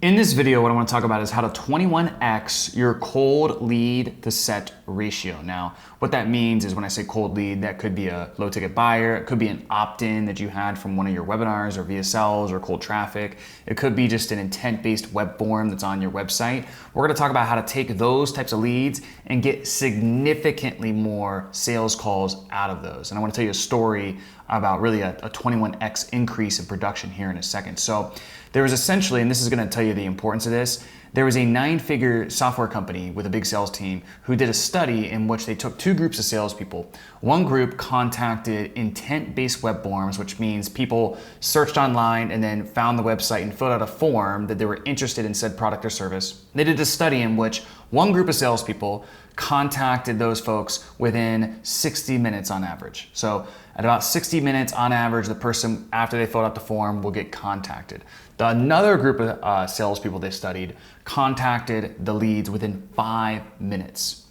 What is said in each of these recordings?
In this video, what I want to talk about is how to 21x your cold lead to set ratio. Now, what that means is when I say cold lead, that could be a low ticket buyer. It could be an opt-in that you had from one of your webinars or VSLs or cold traffic. It could be just an intent-based web form that's on your website. We're going to talk about how to take those types of leads and get significantly more sales calls out of those. And I want to tell you a story about really a 21x increase in production here in a second. So there was essentially, and this is going to tell you the importance of this, there was a 9-figure software company with a big sales team who did a study in which they took 2 groups of salespeople. One group contacted intent-based web forms, which means people searched online and then found the website and filled out a form that they were interested in said product or service. They did a study in which one group of salespeople contacted those folks within 60 minutes on average. So at about 60 minutes on average, the person, after they filled out the form, will get contacted. Another group of salespeople they studied contacted the leads within 5 minutes.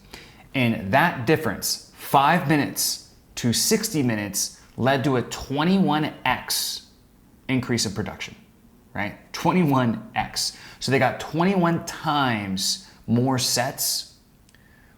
And that difference, 5 minutes to 60 minutes, led to a 21x increase in production, right? 21x. So they got 21 times more sets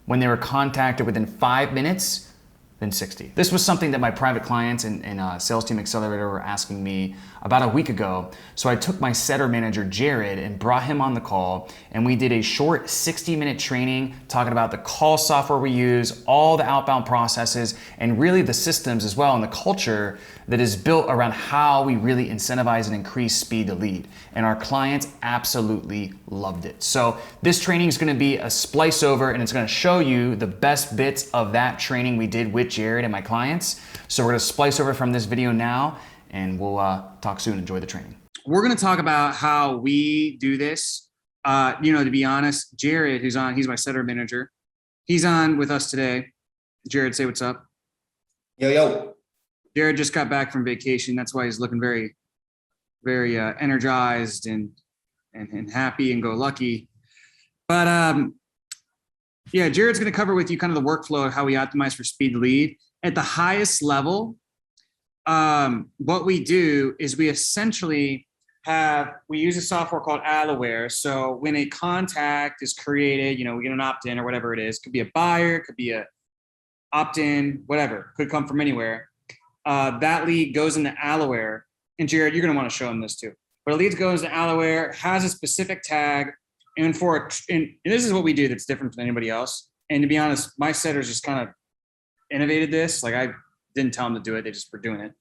when they were contacted within 5 minutes than 60. This was something that my private clients and Sales Team Accelerator were asking me about a week ago. So I took my setter manager, Jared, and brought him on the call, and we did a short 60-minute training talking about the call software we use, all the outbound processes, and really the systems as well, and the culture that is built around how we really incentivize and increase speed to lead. And our clients absolutely loved it. So this training is going to be a splice over, and it's going to show you the best bits of that training we did with Jared and my clients. So we're going to splice over from this video now, and we'll talk soon. Enjoy the training. We're going to talk about how we do this. To be honest, Jared, he's my setter manager. He's on with us today. Jared, say what's up. Yo. Jared just got back from vacation. That's why he's looking very, very energized and happy and go lucky. But Jared's going to cover with you kind of the workflow of how we optimize for speed to lead. At the highest level, what we do is we essentially we use a software called Allaware. So when a contact is created, we get an opt-in or whatever it is, could be a buyer, could be a opt-in, whatever, could come from anywhere. That lead goes into Allaware. And Jared, you're going to want to show him this too. But a lead goes to Allaware, has a specific tag, and this is what we do that's different than anybody else. And to be honest, my setters just kind of innovated this. Like, I didn't tell them to do it. They just were doing it.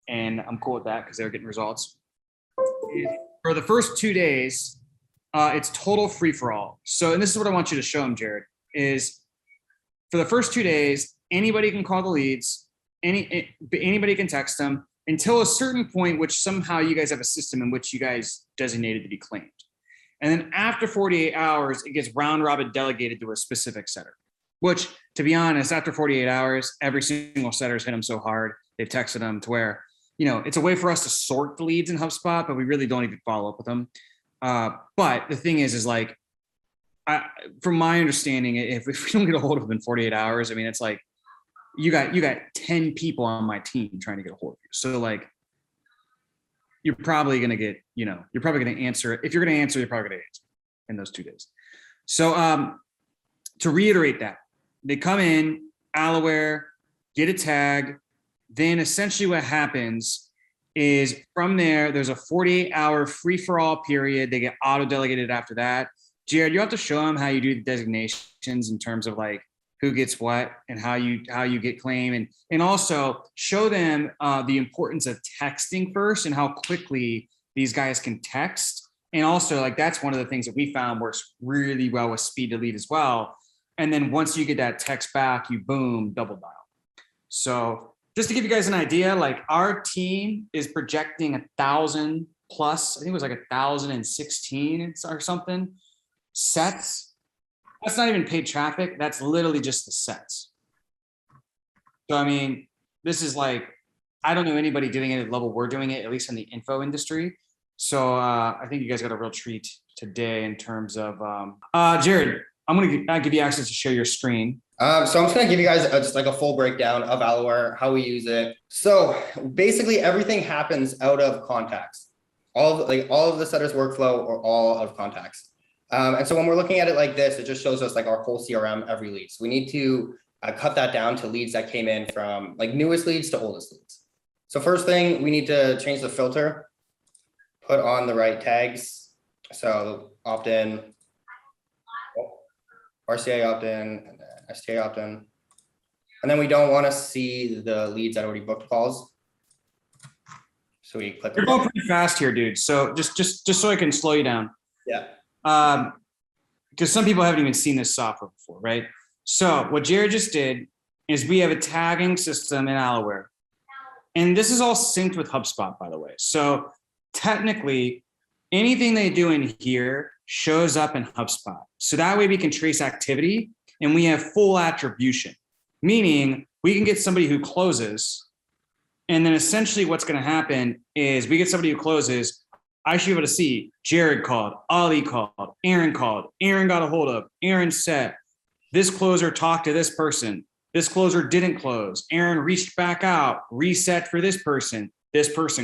And I'm cool with that because they were getting results. For the first 2 days, it's total free-for-all. So, and this is what I want you to show them, Jared, is for the first 2 days, anybody can call the leads. Anybody can text them until a certain point, which somehow you guys have a system in which you guys designated to be claimed. And then after 48 hours, it gets round robin delegated to a specific setter, which, to be honest, after 48 hours, every single setter's hit them so hard, they've texted them to where, it's a way for us to sort the leads in HubSpot, but we really don't even follow up with them. But the thing is like, from my understanding, if we don't get a hold of them in 48 hours, I mean, it's like, you got 10 people on my team trying to get a hold of you. So like, you're probably going to get, you're probably going to answer it. If you're going to answer, you're probably going to answer in those 2 days. So to reiterate that, they come in, Allaware, get a tag. Then essentially what happens is from there's a 48-hour free-for-all period. They get auto-delegated after that. Jared, you have to show them how you do the designations in terms of like, who gets what and how you get claim, and also show them the importance of texting first and how quickly these guys can text. And also, like, that's one of the things that we found works really well with speed to lead as well. And then once you get that text back, you boom, double dial. So just to give you guys an idea, like, our team is projecting 1,000 plus, I think it was like 1,016 or something sets. That's not even paid traffic. That's literally just the sets. So, I mean, this is like, I don't know anybody doing it at the level we're doing it, at least in the info industry. So I think you guys got a real treat today in terms of, Jared, I'm going to give you access to share your screen. So I'm just going to give you guys just like a full breakdown of Allaware, how we use it. So basically everything happens out of contacts. all of the setter's workflow or all of contacts. And so when we're looking at it like this, it just shows us like our whole CRM every lead. So we need to cut that down to leads that came in from like newest leads to oldest leads. So first thing, we need to change the filter, put on the right tags. So opt-in, RCA opt-in, and then STA opt-in. And then we don't want to see the leads that already booked calls. So we click. You're going pretty fast here, dude. So just so I can slow you down. Yeah. Because some people haven't even seen this software before, right? So what Jared just did is we have a tagging system in Alaware. And this is all synced with HubSpot, by the way. So technically, anything they do in here shows up in HubSpot. So that way we can trace activity and we have full attribution, meaning we can get somebody who closes. And then essentially what's going to happen is we get somebody who closes. I should be able to see Jared called, Ali called, Aaron got a hold of, Aaron said, this closer talked to this person. This closer didn't close. Aaron reached back out, reset for this person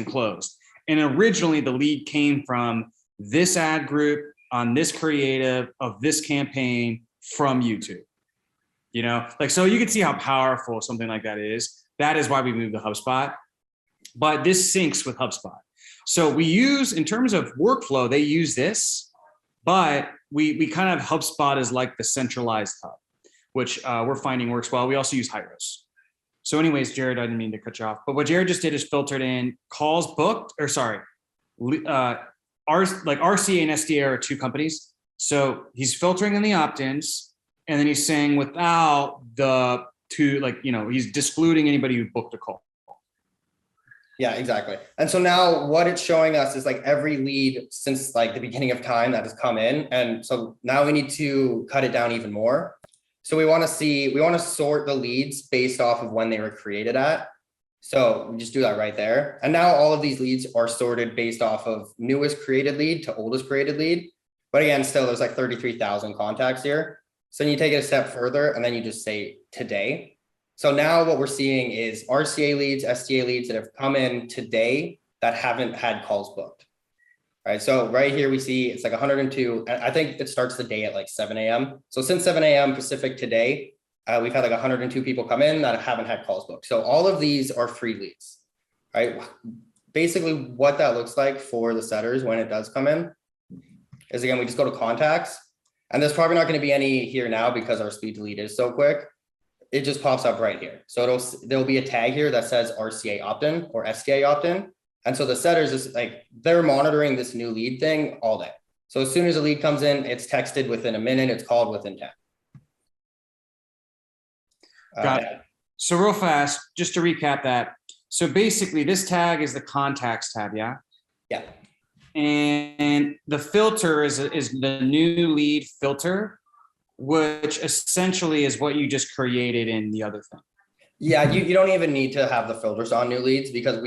closed. And originally the lead came from this ad group on this creative of this campaign from YouTube. You know, like, so you can see how powerful something like that is. That is why we moved to HubSpot, but this syncs with HubSpot. So we use, in terms of workflow, they use this, but we kind of HubSpot is like the centralized hub, which we're finding works well. We also use Hyros. So anyways, Jared, I didn't mean to cut you off, but what Jared just did is filtered in calls booked, or sorry, like RCA and SDA are two companies. So he's filtering in the opt-ins, and then he's saying without the two, like, you know, he's excluding anybody who booked a call. Yeah, exactly. And so now what it's showing us is like every lead since like the beginning of time that has come in. And so now we need to cut it down even more. So we want to sort the leads based off of when they were created at. So we just do that right there. And now all of these leads are sorted based off of newest created lead to oldest created lead. But again, still there's like 33,000 contacts here. So then you take it a step further and then you just say today. So now what we're seeing is RCA leads, STA leads that have come in today that haven't had calls booked. All right, so right here we see it's like 102. And I think it starts the day at like 7 a.m. So since 7 a.m. Pacific today, we've had like 102 people come in that haven't had calls booked. So all of these are free leads, right? Basically what that looks like for the setters when it does come in is, again, we just go to contacts, and there's probably not going to be any here now because our speed delete is so quick. It just pops up right here. So there'll be a tag here that says RCA opt-in or STA opt-in. And so the setters is like, they're monitoring this new lead thing all day. So as soon as a lead comes in, it's texted within a minute, it's called within 10. Got it. So real fast, just to recap that. So basically this tag is the contacts tab, yeah? Yeah. And the filter is the new lead filter, which essentially is what you just created in the other thing. Yeah, you don't even need to have the filters on new leads because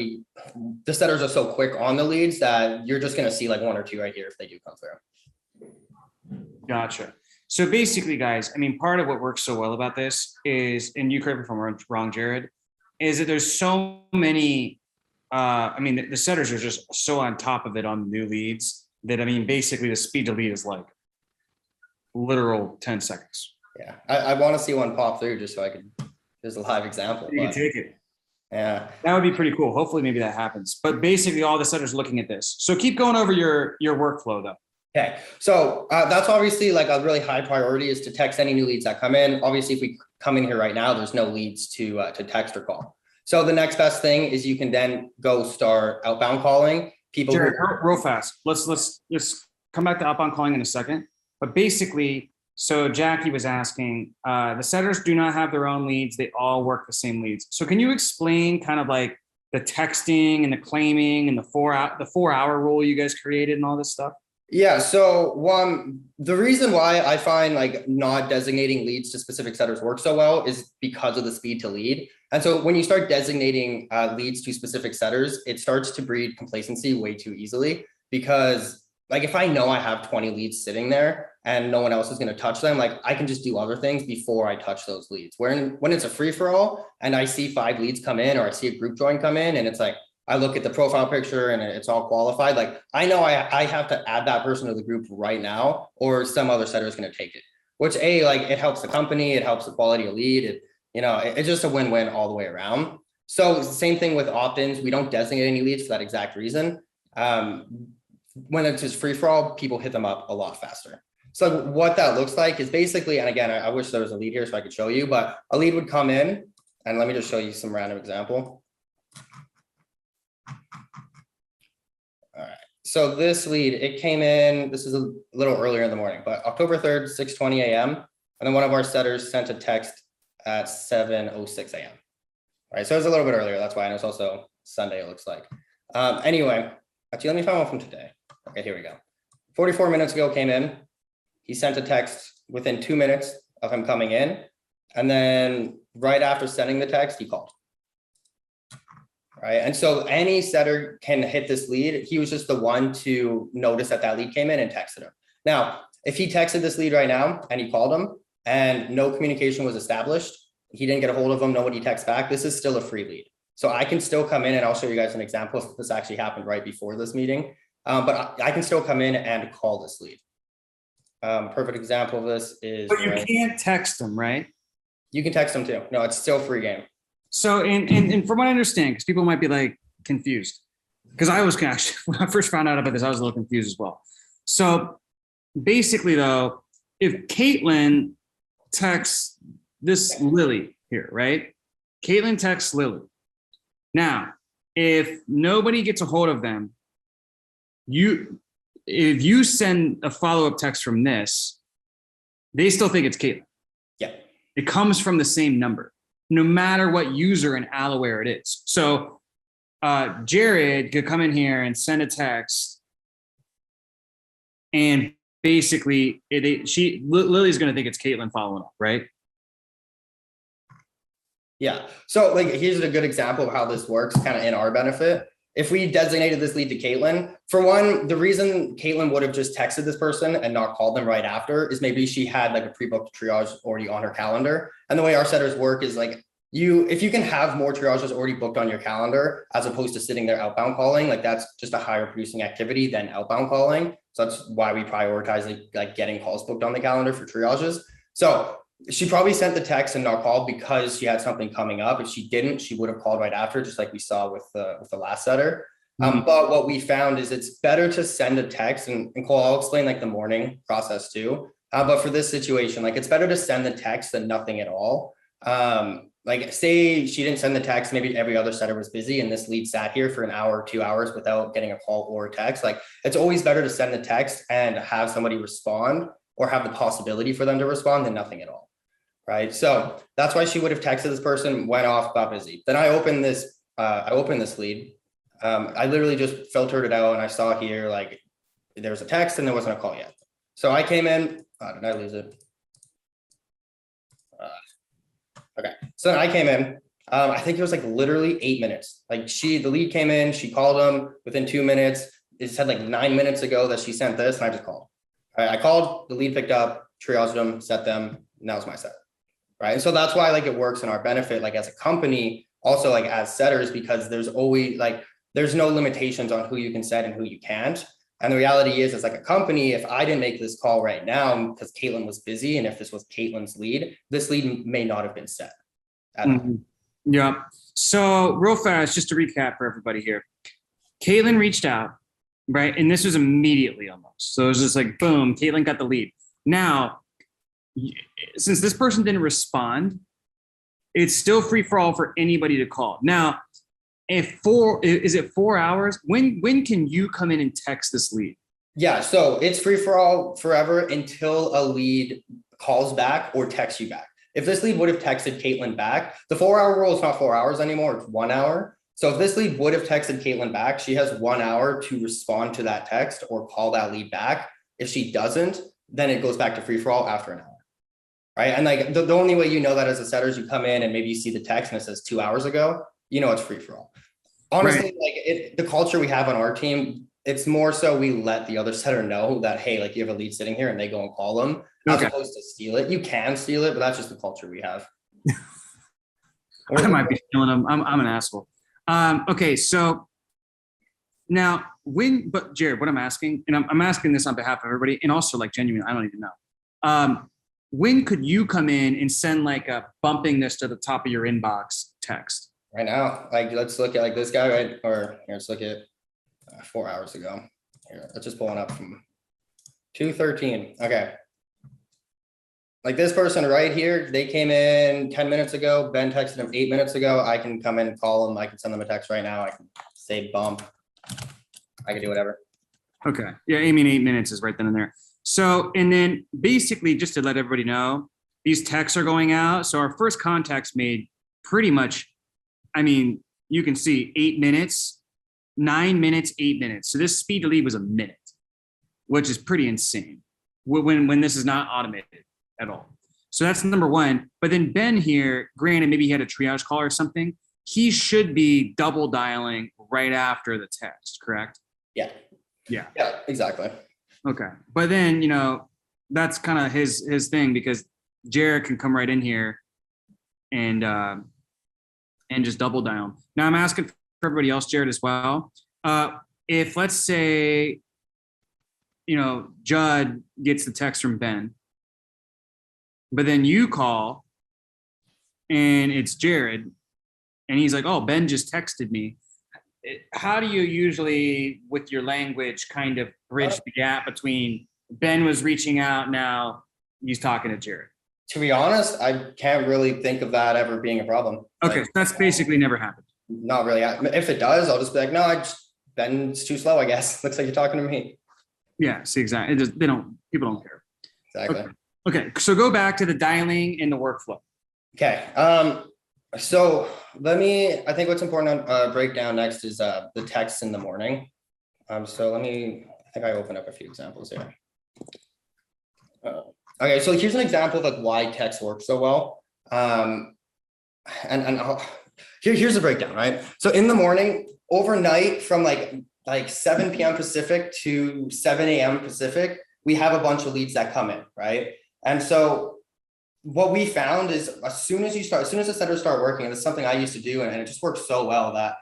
the setters are so quick on the leads that you're just going to see like one or two right here if they do come through. Gotcha. So basically, guys, I mean, part of what works so well about this is, and you correct me if I'm wrong, Jared, is that there's so many, I mean, the setters are just so on top of it on new leads that, I mean, basically the speed to lead is like literal 10 seconds. Yeah, I want to see one pop through just so I can, there's a live example. You can take it. Yeah. That would be pretty cool. Hopefully maybe that happens. But basically all the setters looking at this. So keep going over your workflow though. Okay, so that's obviously like a really high priority is to text any new leads that come in. Obviously, if we come in here right now, there's no leads to text or call. So the next best thing is you can then go start outbound calling people. Jared, real fast. Let's come back to outbound calling in a second. But basically, so Jackie was asking, the setters do not have their own leads. They all work the same leads. So can you explain kind of like the texting and the claiming and the 4 hour rule you guys created and all this stuff? Yeah, so the reason why I find like not designating leads to specific setters work so well is because of the speed to lead. And so when you start designating leads to specific setters, it starts to breed complacency way too easily, because like if I know I have 20 leads sitting there and no one else is going to touch them, like I can just do other things before I touch those leads. When it's a free for all and I see 5 leads come in or I see a group join come in and it's like, I look at the profile picture and it's all qualified. Like I know I have to add that person to the group right now, or some other setter is going to take it, which like it helps the company, it helps the quality of lead. It's just a win-win all the way around. So same thing with opt-ins. We don't designate any leads for that exact reason. When it's just free for all, people hit them up a lot faster. So what that looks like is basically, and again, I wish there was a lead here so I could show you, but a lead would come in, and let me just show you some random example. All right, so this lead, it came in, this is a little earlier in the morning, but October 3rd, 6:20 a.m. And then one of our setters sent a text at 7:06 a.m. All right, so it was a little bit earlier, that's why, and it's also Sunday, it looks like. Anyway, actually, let me find one from today. Okay, here we go. 44 minutes ago came in. He sent a text within 2 minutes of him coming in. And then right after sending the text, he called. Right. And so any setter can hit this lead. He was just the one to notice that that lead came in and texted him. Now, if he texted this lead right now and he called him and no communication was established, he didn't get a hold of him, nobody texts back, this is still a free lead. So I can still come in and I'll show you guys an example if this actually happened right before this meeting. But I can still come in and call this lead. Perfect example of this is. But you can't text them, right? You can text them too. No, it's still free game. So, and from what I understand, because people might be like confused, because I was actually, when I first found out about this, I was a little confused as well. So basically though, if Caitlin texts this Lily here, right? Caitlin texts Lily. Now, if nobody gets a hold of them, if you send a follow-up text from this, they still think it's Caitlin. Yeah. It comes from the same number, no matter what user in Alloware it is. So Jared could come in here and send a text, and basically Lily's going to think it's Caitlin following up, right? Yeah. So like, here's a good example of how this works kind of in our benefit. If we designated this lead to Caitlin, for one, the reason Caitlin would have just texted this person and not called them right after is maybe she had like a pre-booked triage already on her calendar. And the way our setters work is like if you can have more triages already booked on your calendar, as opposed to sitting there outbound calling, like that's just a higher producing activity than outbound calling. So that's why we prioritize like getting calls booked on the calendar for triages. So she probably sent the text and not called because she had something coming up. If she didn't, she would have called right after, just like we saw with the last setter. But what we found is it's better to send a text, and Cole, I'll explain like the morning process too. But for this situation, like it's better to send the text than nothing at all. Like say she didn't send the text, maybe every other setter was busy and this lead sat here for an hour or 2 hours without getting a call or a text. Like it's always better to send the text and have somebody respond or have the possibility for them to respond than nothing at all. Right. So that's why she would have texted this person, went off, got busy. Then I opened this lead. I literally just filtered it out and I saw here, like there was a text and there wasn't a call yet. So I came in, did I lose it? Okay. So then I came in, I think it was like literally 8 minutes. Like the lead came in, she called him within 2 minutes. It said like 9 minutes ago that she sent this and I just called. All right, I called, the lead picked up, triaged them, set them. Now it's my set. Right. And so that's why like it works in our benefit, like as a company, also like as setters, because there's always like, there's no limitations on who you can set and who you can't. And the reality is, as like a company, if I didn't make this call right now because Caitlin was busy, and if this was Caitlin's lead, this lead may not have been set at all. Yeah. So real fast, just to recap for everybody here, Caitlin reached out, right? And this was immediately almost. So it was just like, boom, Caitlin got the lead. Now, since this person didn't respond, it's still free for all for anybody to call. Now, is it 4 hours? When can you come in and text this lead? Yeah, so it's free for all forever until a lead calls back or texts you back. If this lead would have texted Caitlin back, the 4 hour rule is not 4 hours anymore, it's 1 hour. So if this lead would have texted Caitlin back, she has 1 hour to respond to that text or call that lead back. If she doesn't, then it goes back to free for all after an hour. Right. And like the only way you know that as a setter is you come in and maybe you see the text and it says 2 hours ago, you know, it's free for all. Honestly, right. Like the culture we have on our team, it's more so we let the other setter know that, hey, like you have a lead sitting here and they go and call them as opposed to steal it. You can steal it, but that's just the culture we have. I might be stealing them. I'm an asshole. Okay. So Now, but Jared, what I'm asking, and I'm asking this on behalf of everybody, and also like genuinely, I don't even know. When could you come in and send like a bumping this to the top of your inbox text? Right now, like, let's look at like this guy, right? Or here, let's look at 4 hours ago. Here, let's just pulling up from 2:13. Okay. Like this person right here, they came in 10 minutes ago. Ben texted him 8 minutes ago. I can come in, call them. I can send them a text right now. I can say bump. I can do whatever. Okay. Yeah, I mean, 8 minutes is right then and there. So, and then basically just to let everybody know, these texts are going out. So our first contact's made pretty much, I mean, you can see 8 minutes, 9 minutes, 8 minutes. So this speed to lead was a minute, which is pretty insane when this is not automated at all. So that's number one. But then Ben here, granted, maybe he had a triage call or something. He should be double dialing right after the text, correct? Yeah. Yeah. Yeah, exactly. Okay. But then, you know, that's kind of his thing because Jared can come right in here and just double dial. Now I'm asking for everybody else, Jared, as well. If let's say, you know, Judd gets the text from Ben, but then you call and it's Jared and he's like, oh, Ben just texted me. How do you usually, with your language, kind of bridge the gap between Ben was reaching out, now he's talking to Jared? To be honest, I can't really think of that ever being a problem. Okay, Like, so that's basically never happened. not really. If it does, I'll just be like, no, Ben's too slow, I guess. Looks like you're talking to me. Yeah, see, exactly. People don't care. Exactly. Okay, so go back to the dialing and the workflow. Okay. So I think what's important to break down next is the text in the morning. So I think I opened up a few examples here. Okay, so here's an example of like why text works so well. Here's the breakdown, right? So in the morning, overnight from like 7 p.m. Pacific to 7 a.m. Pacific, we have a bunch of leads that come in, right? And so what we found is as soon as the setters start working, and it's something I used to do, and it just works so well that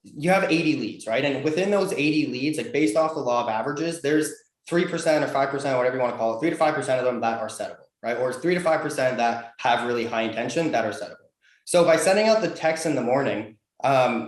you have 80 leads, right? And within those 80 leads, like based off the law of averages, there's 3% or 5%, whatever you want to call it, 3 to 5% of them that are settable, right? Or 3 to 5% that have really high intention that are settable. So by sending out the text in the morning,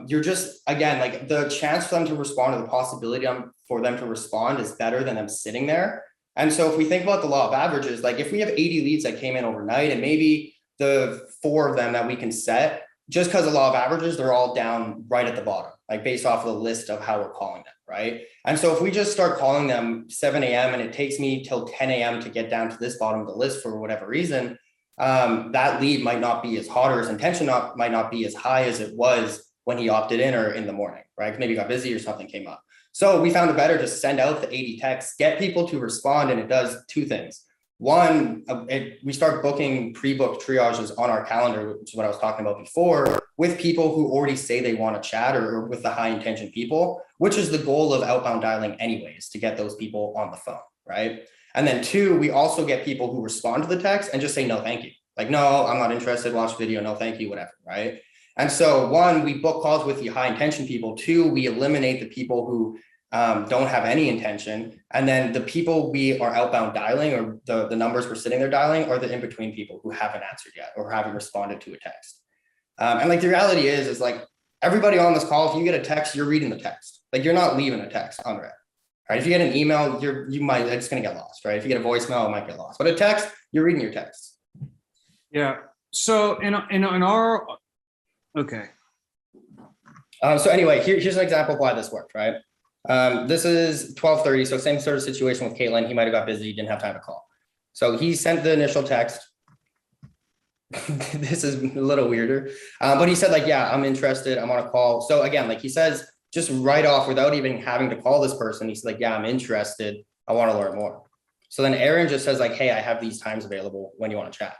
you're just, again, like the chance for them to respond, or the possibility for them to respond is better than them sitting there. And so if we think about the law of averages, like if we have 80 leads that came in overnight, and maybe the 4 of them that we can set, just because of the law of averages, they're all down right at the bottom, like based off of the list of how we're calling them, right? And so if we just start calling them 7 a.m. and it takes me till 10 a.m. to get down to this bottom of the list for whatever reason, that lead might not be as hot, or his intention might not be as high as it was when he opted in or in the morning, right? Maybe got busy or something came up. So we found it better to send out the 80 texts, get people to respond, and it does 2 things. One, we start booking pre-booked triages on our calendar, which is what I was talking about before, with people who already say they want to chat, or with the high intention people, which is the goal of outbound dialing anyways, to get those people on the phone, right? And then 2, we also get people who respond to the text and just say, no, thank you. Like, no, I'm not interested, watch video, no, thank you, whatever, right? And so 1, we book calls with the high intention people. 2, we eliminate the people who don't have any intention. And then the people we are outbound dialing, or the numbers we're sitting there dialing, are the in-between people who haven't answered yet or haven't responded to a text. And like the reality is like everybody on this call, if you get a text, you're reading the text. Like you're not leaving a text unread, right? If you get an email, it's going to get lost, right? If you get a voicemail, it might get lost. But a text, you're reading your text. Yeah. So in our, okay. So anyway, here's an example of why this worked, right? This is 12:30, so same sort of situation with Caitlin. He might have got busy, didn't have time to call. So he sent the initial text. This is a little weirder, but he said like, yeah, I'm interested, I'm on a call. So again, like he says, just right off without even having to call this person, he's like, yeah, I'm interested, I want to learn more. So then Aaron just says like, hey, I have these times available when you want to chat,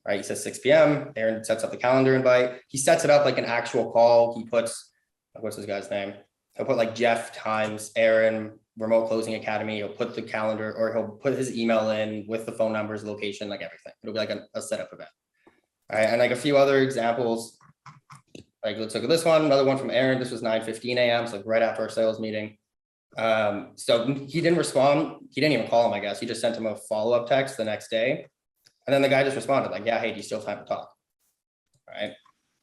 right? He says 6 p.m. Aaron sets up the calendar invite. He sets it up like an actual call. He puts, what's this guy's name? He'll put like Jeff times Aaron Remote Closing Academy. He'll put the calendar, or he'll put his email in with the phone numbers, location, like everything. It'll be like a setup event. All right. And like a few other examples Like, let's look at this one, another one from Aaron. This was 9:15 a.m. So right after our sales meeting. So he didn't respond. He didn't even call him, I guess. He just sent him a follow-up text the next day. And then the guy just responded like, yeah, hey, do you still have time to talk? Right.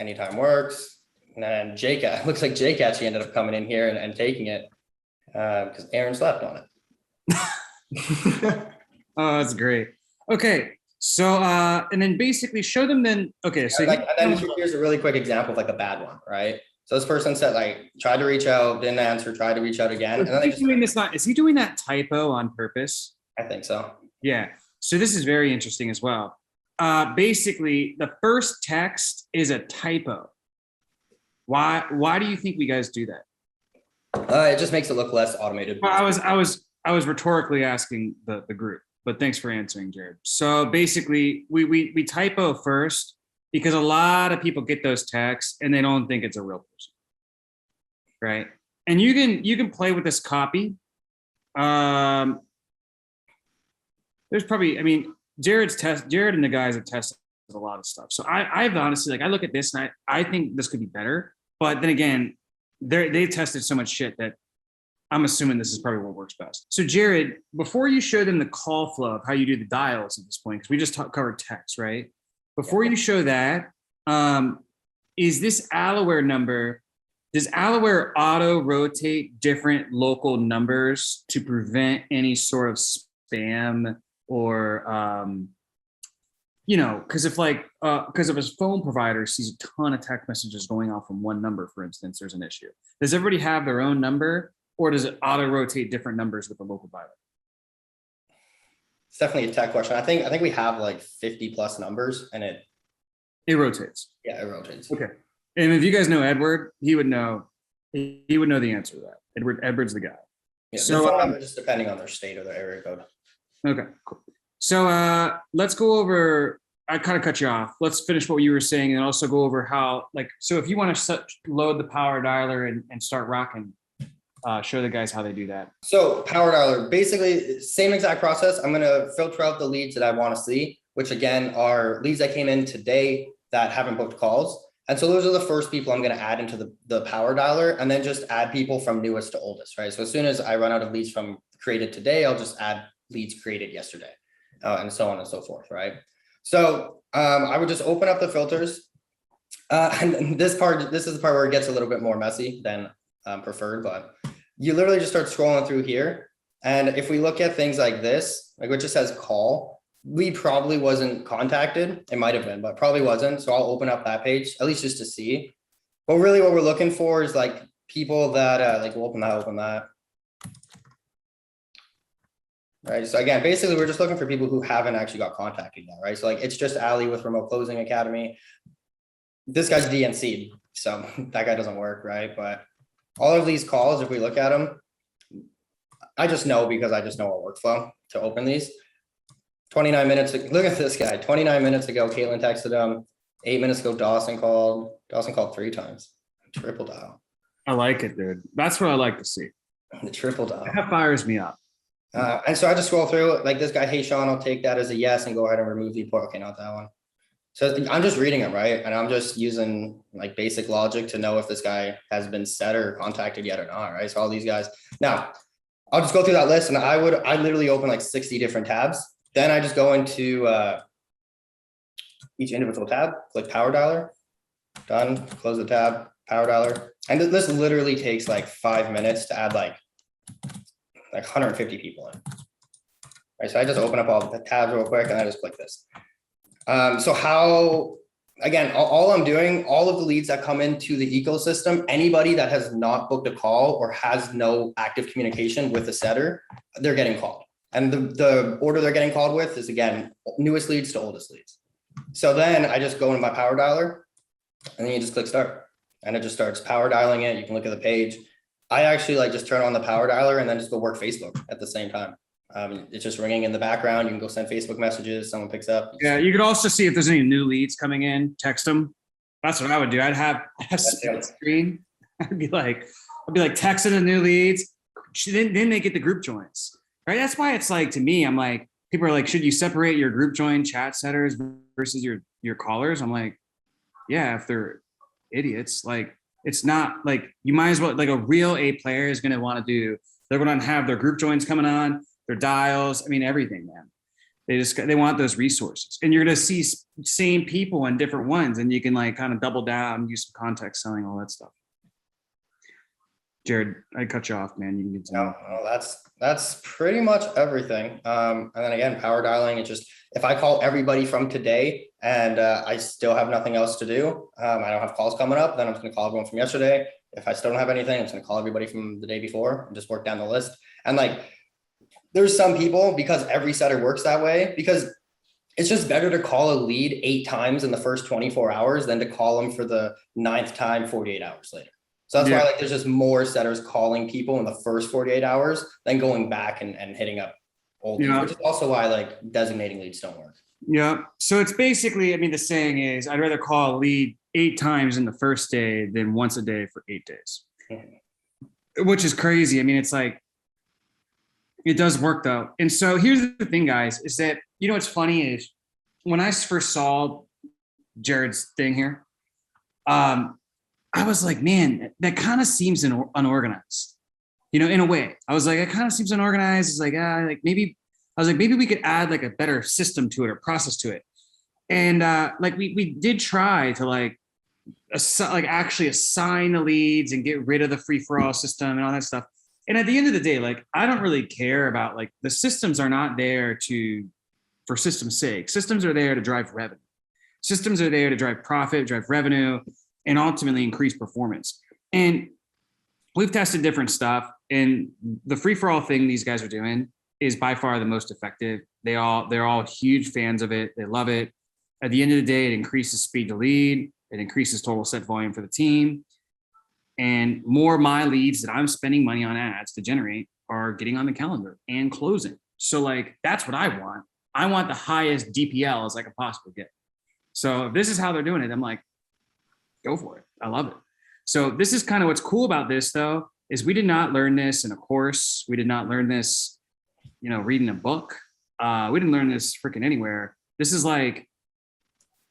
Anytime works. And then Jake, looks like Jake actually ended up coming in here and taking it because Aaron slept on it. Oh, that's great. Okay. So, and then basically show them then, okay. So and then here's a really quick example of like a bad one, right? So this person said like, tried to reach out, didn't answer, tried to reach out again. And then is he doing that typo on purpose? I think so. Yeah. So this is very interesting as well. Basically, the first text is a typo. Why do you think we guys do that? It just makes it look less automated. Well, I was rhetorically asking the group, but thanks for answering, Jared. So basically, we typo first because a lot of people get those texts and they don't think it's a real person, right? And you can play with this copy. There's probably, I mean, Jared and the guys have tested a lot of stuff. So I've honestly, like, I look at this and I think this could be better. But then again, they tested so much shit that I'm assuming this is probably what works best. So Jared, before you show them the call flow of how you do the dials at this point, because we just covered text, right? Before you show that, is this Allaware number, does Allaware auto rotate different local numbers to prevent any sort of spam or, you know, because if a phone provider sees a ton of text messages going off from one number, for instance, there's an issue. Does everybody have their own number, or does it auto rotate different numbers with the local provider? It's definitely a tech question. I think we have like 50 plus numbers and it rotates. Yeah, it rotates. Okay. And if you guys know Edward, he would know the answer to that. Edward's the guy. Yeah, so just depending on their state or their area code. Okay, cool. So let's go over, I kind of cut you off. Let's finish what you were saying and also go over how, like, so if you want to load the power dialer and start rocking, show the guys how they do that. So power dialer, basically same exact process. I'm going to filter out the leads that I want to see, which again are leads that came in today that haven't booked calls. And so those are the first people I'm going to add into the power dialer, and then just add people from newest to oldest, right? So as soon as I run out of leads from created today, I'll just add leads created yesterday. And so on and so forth, right? So I would just open up the filters. And this is the part where it gets a little bit more messy than preferred, but you literally just start scrolling through here. And if we look at things like this, like which just says call, lead probably wasn't contacted. It might have been, but probably wasn't. So I'll open up that page, at least just to see. But really what we're looking for is like people that like, we'll open that. Right. So again, basically, we're just looking for people who haven't actually got contacted yet. Right. So like, it's just Ali with Remote Closing Academy. This guy's DNC'd, so that guy doesn't work. Right. But all of these calls, if we look at them, I just know because I just know our workflow to open these. 29 minutes. Look at this guy. 29 minutes ago, Caitlin texted him. 8 minutes ago, Dawson called. Dawson called 3 times. Triple dial. I like it, dude. That's what I like to see. The triple dial. That fires me up. And so I just scroll through like this guy, hey, Sean, I'll take that as a yes and go ahead and remove the report. Okay, not that one. So I'm just reading it, right? And I'm just using like basic logic to know if this guy has been set or contacted yet or not, right? So all these guys. Now, I'll just go through that list and I literally open like 60 different tabs. Then I just go into each individual tab, click power dialer, done, close the tab, power dialer. And this literally takes like 5 minutes to add like 150 people in. Right, so I just open up all the tabs real quick and I just click this. So how, again, all I'm doing, all of the leads that come into the ecosystem, anybody that has not booked a call or has no active communication with the setter, they're getting called. And the order they're getting called with is, again, newest leads to oldest leads. So then I just go into my power dialer and then you just click start and it just starts power dialing it. You can look at the page. I actually like just turn on the power dialer and then just go work Facebook at the same time. It's just ringing in the background. You can go send Facebook messages. Someone picks up. Yeah, you could also see if there's any new leads coming in, text them. That's what I would do. I'd have a split screen. I'd be like texting the new leads. Then they get the group joins, right? That's why it's like, to me, I'm like, people are like, should you separate your group join chat setters versus your callers? I'm like, yeah, idiots. Like, it's not like, you might as well, like a real A player is going to want to do, they're going to have their group joins coming on, their dials. I mean, everything, man. They want those resources, and you're going to see same people in different ones, and you can like kind of double down, use some context selling, all that stuff. Jared, I cut you off, man. You can continue. No, that's pretty much everything. And then again, power dialing. It's just, if I call everybody from today and I still have nothing else to do, I don't have calls coming up, then I'm just going to call everyone from yesterday. If I still don't have anything, I'm just going to call everybody from the day before and just work down the list. And like, there's some people, because every setter works that way, because it's just better to call a lead 8 times in the first 24 hours than to call them for the 9th time 48 hours later. So that's why like there's just more setters calling people in the first 48 hours than going back and hitting up old leads, which is also why like designating leads don't work. Yeah. So it's basically, I mean, the saying is, I'd rather call a lead 8 times in the first day than once a day for 8 days, which is crazy. I mean, it's like, it does work though. And so here's the thing, guys, is that, you know, what's funny is when I first saw Jared's thing here, I was like, man, that kind of seems unorganized, you know, in a way. I was like, it kind of seems unorganized. It's like, maybe we could add like a better system to it or process to it. And like we did try to like actually assign the leads and get rid of the free for all system and all that stuff. And at the end of the day, like, I don't really care about, like, the systems are not there for system's sake. Systems are there to drive revenue. Systems are there to drive profit, drive revenue, and ultimately increase performance. And we've tested different stuff, and the free-for-all thing these guys are doing is by far the most effective. They're all huge fans of it. They love it. At the end of the day, it increases speed to lead. It increases total set volume for the team. And more of my leads that I'm spending money on ads to generate are getting on the calendar and closing. So like, that's what I want. I want the highest DPLs I could possibly get. So if this is how they're doing it, I'm like, go for it. I love it. So this is kind of what's cool about this though, is we did not learn this in a course. We did not learn this, you know, reading a book. We didn't learn this freaking anywhere. This is like,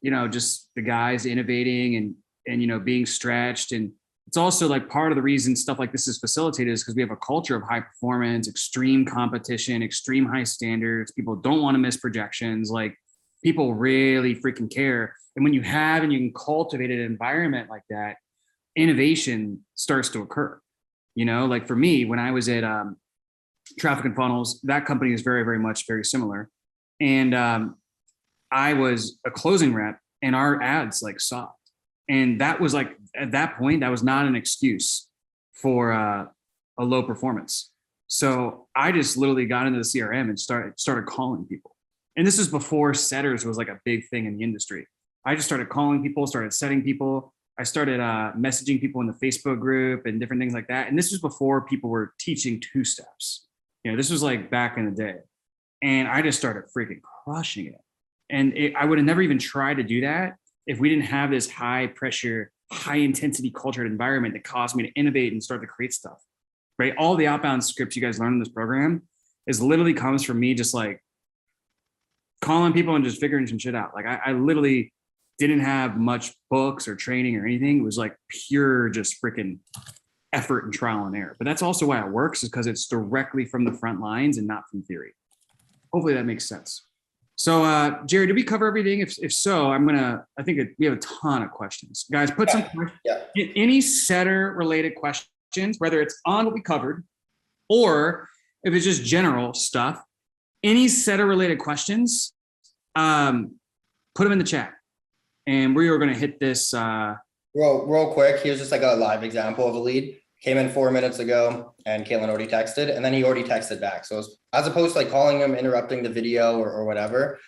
you know, just the guys innovating and, you know, being stretched. And it's also like part of the reason stuff like this is facilitated is because we have a culture of high performance, extreme competition, extreme high standards. People don't want to miss projections. Like, people really freaking care. And when you have and you can cultivate an environment like that, innovation starts to occur. You know, like for me, when I was at Traffic and Funnels, that company is very, very much very similar. And I was a closing rep and our ads like sucked. And that was like, at that point, that was not an excuse for a low performance. So I just literally got into the CRM and started calling people. And this was before setters was like a big thing in the industry. I just started calling people, started setting people. I started messaging people in the Facebook group and different things like that. And this was before people were teaching 2 steps. You know, this was like back in the day. And I just started freaking crushing it. And I would have never even tried to do that if we didn't have this high pressure, high intensity cultured environment that caused me to innovate and start to create stuff, right? All the outbound scripts you guys learn in this program is literally comes from me just like calling people and just figuring some shit out. Like I literally didn't have much books or training or anything. It was like pure just freaking effort and trial and error. But that's also why it works, is because it's directly from the front lines and not from theory. Hopefully that makes sense. So, Jared, did we cover everything? If so, I think we have a ton of questions. Guys, put some any setter related questions, whether it's on what we covered or if it's just general stuff, any setter related questions, put them in the chat. And we are going to hit this. Real quick, here's just like a live example of a lead. Came in 4 minutes ago and Caitlin already texted, and then he already texted back. So as opposed to like calling him, interrupting the video or whatever,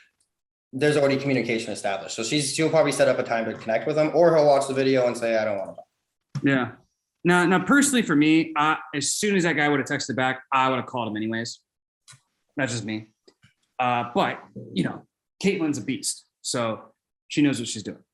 there's already communication established. So she'll probably set up a time to connect with him, or he'll watch the video and say, I don't want to. Yeah. Now, personally for me, as soon as that guy would have texted back, I would have called him anyways. That's just me. But, you know, Caitlin's a beast. So she knows what she's doing.